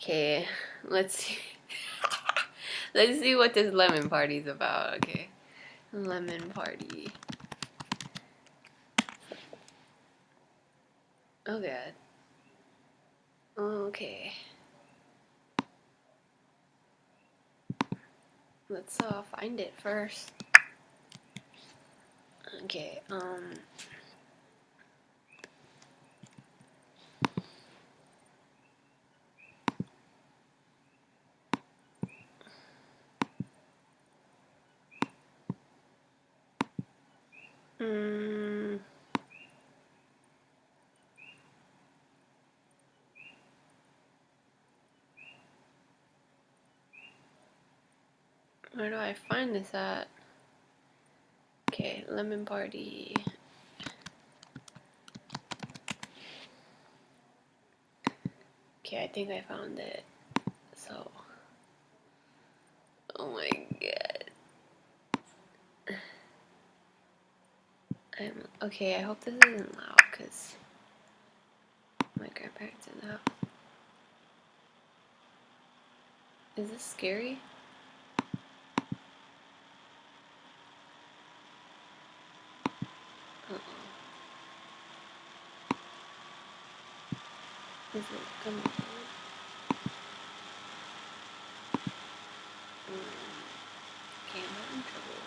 Okay, let's see. Let's see what this lemon party's about. Okay, lemon party. Oh god. Okay. Let's find it first. Okay. Mm, where do I find this at? Okay, lemon party. Okay, I think I found it. So, oh my god. Okay, I hope this isn't loud because my grandparents are in the house. Is this scary? Uh-oh. Is it gonna load? Okay, I'm not in trouble.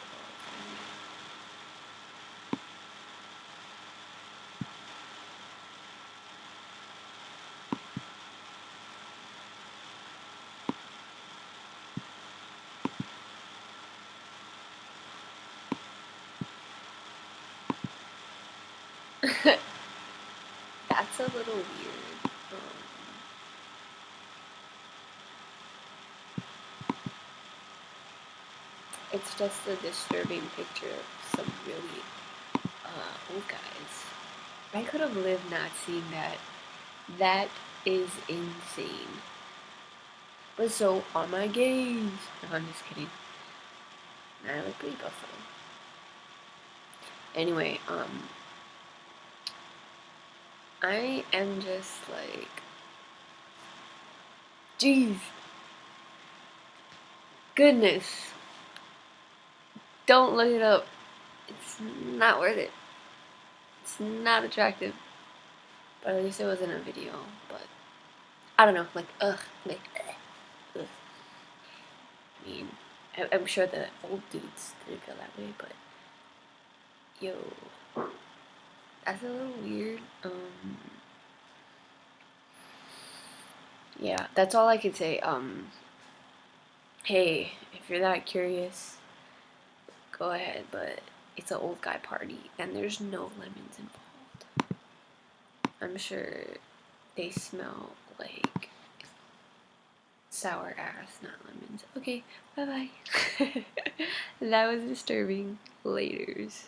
That's a little weird. It's just a disturbing picture of some really old guys. I could have lived not seeing that. That is insane. But so on my games. No, I'm just kidding. I look pretty buffalo. Anyway, I am just like, jeez, goodness, don't look it up. It's not worth it. It's not attractive. But at least it wasn't a video. But I don't know, like, ugh. I mean, I'm sure the old dudes didn't feel that way, but yo, that's a little weird. Yeah, that's all I could say. Hey, if you're that curious, go ahead, but it's an old guy party, and there's no lemons involved. I'm sure they smell like sour ass, not lemons. Okay, bye bye. That was disturbing. Laters.